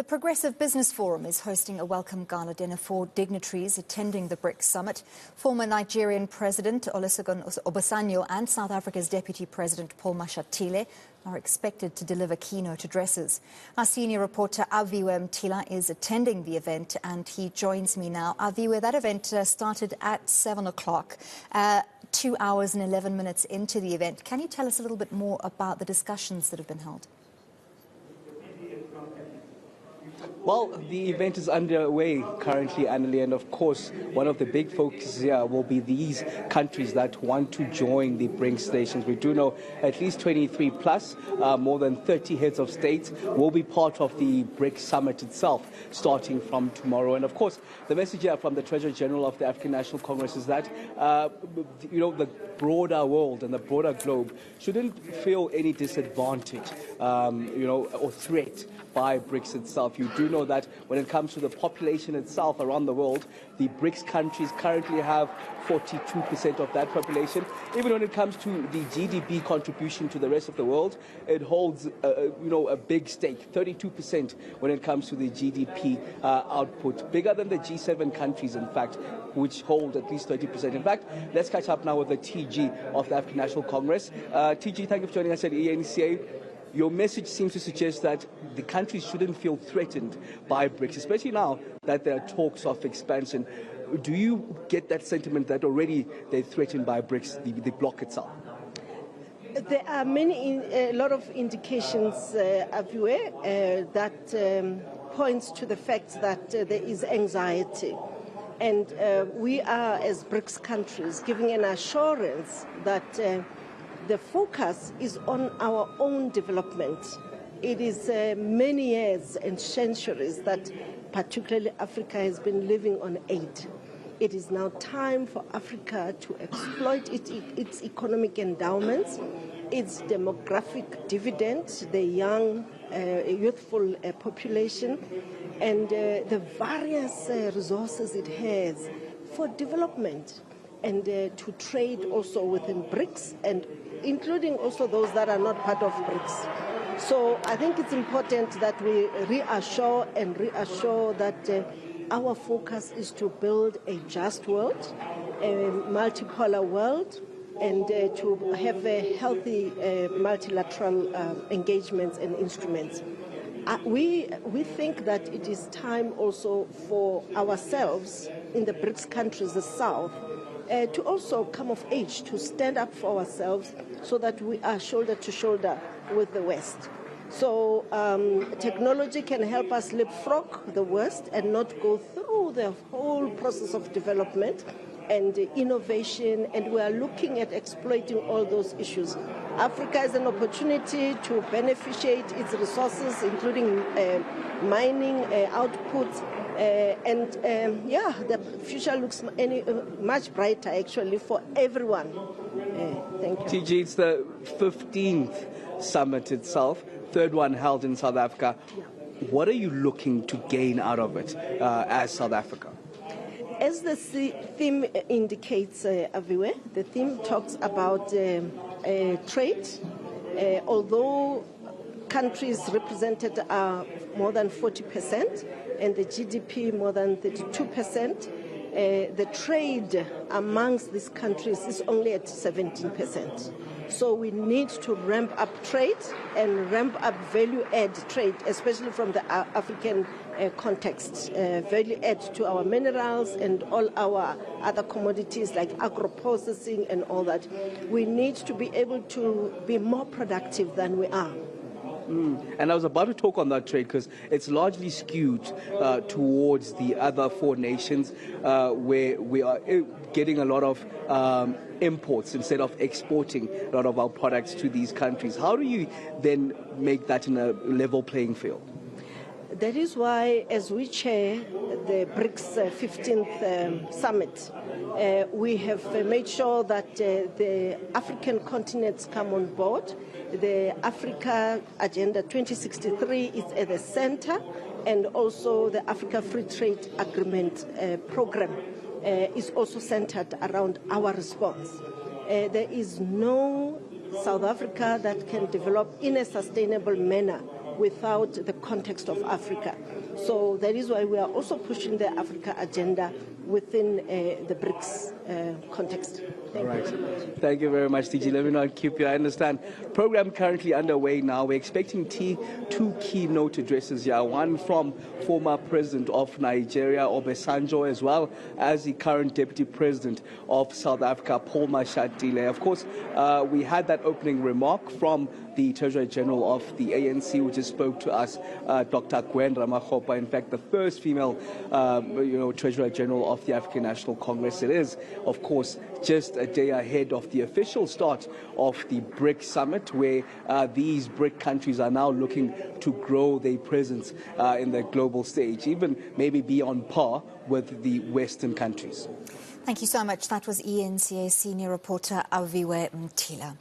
The Progressive Business Forum is hosting a welcome gala dinner for dignitaries attending the BRICS Summit. Former Nigerian President Olusegun Obasanjo and South Africa's Deputy President Paul Mashatile are expected to deliver keynote addresses. Our senior reporter Aviwe Mtila is attending the event and he joins me now. Aviwe, that event started at 7 o'clock, 2 hours and 11 minutes into the event. Can you tell us a little bit more about the discussions that have been held? Well, the event is underway currently, Annalie, and of course, one of the big focuses here will be these countries that want to join the BRICS nations. We do know at least 23 plus, more than 30 heads of state will be part of the BRICS Summit itself, starting from tomorrow. And of course, the message here from the Treasurer General of the African National Congress is that, the broader world and the broader globe shouldn't feel any disadvantage, or threat by BRICS itself. You do know that when it comes to the population itself around the world, the BRICS countries currently have 42% of that population. Even when it comes to the GDP contribution to the rest of the world, it holds, a big stake, 32% when it comes to the GDP output, bigger than the G7 countries, in fact, which hold at least 30%. In fact, let's catch up now with the TG of the African National Congress. TG, thank you for joining us at ENCA. Your message seems to suggest that the countries shouldn't feel threatened by BRICS, especially now that there are talks of expansion. Do you get that sentiment that already they're threatened by BRICS, the bloc itself? There are a lot of indications everywhere that points to the fact that there is anxiety. And we are, as BRICS countries, giving an assurance that the focus is on our own development. It is many years and centuries that particularly Africa has been living on aid. It is now time for Africa to exploit its economic endowments, its demographic dividend, the young, youthful population, and the various resources it has for development, and to trade also within BRICS, and including also those that are not part of BRICS. So I think it's important that we reassure that our focus is to build a just world, a multipolar world, and to have a healthy multilateral engagements and instruments. We think that it is time also for ourselves in the BRICS countries, the South, to also come of age, to stand up for ourselves so that we are shoulder to shoulder with the West. So technology can help us leapfrog the West and not go through the whole process of development and innovation, and we are looking at exploiting all those issues. Africa is an opportunity to beneficiate its resources, including mining outputs, the future looks much brighter, actually, for everyone. Thank you. TG, it's the 15th summit itself, third one held in South Africa. Yeah. What are you looking to gain out of it as South Africa? As the theme indicates, everywhere, the theme talks about trade. Although countries represented are more than 40% and the GDP more than 32%, the trade amongst these countries is only at 17%. So we need to ramp up trade and ramp up value-add trade, especially from the African context. Value-add to our minerals and all our other commodities like agro-processing and all that. We need to be able to be more productive than we are. And I was about to talk on that trade because it's largely skewed towards the other four nations where we are getting a lot of imports instead of exporting a lot of our products to these countries. How do you then make that in a level playing field? That is why, as we chair the BRICS 15th summit, we have made sure that the African continents come on board. The Africa Agenda 2063 is at the center, and also the Africa Free Trade Agreement program is also centered around our response. There is no South Africa that can develop in a sustainable manner without the context of Africa. So that is why we are also pushing the Africa agenda within the BRICS context. All right. Thank you very much, TG. Let me not keep you. I understand. Program currently underway now. We're expecting two keynote addresses here. One from former President of Nigeria, Obasanjo, as well as the current Deputy President of South Africa, Paul Mashatile. Of course, we had that opening remark from the Treasurer General of the ANC, who just spoke to us, Dr. Gwen Ramakgopa, in fact, the first female, Treasurer General of the African National Congress. It is, of course, just a day ahead of the official start of the BRICS Summit, where these BRIC countries are now looking to grow their presence in the global stage, even maybe be on par with the Western countries. Thank you so much. That was ENCA senior reporter Aviwe Mtila.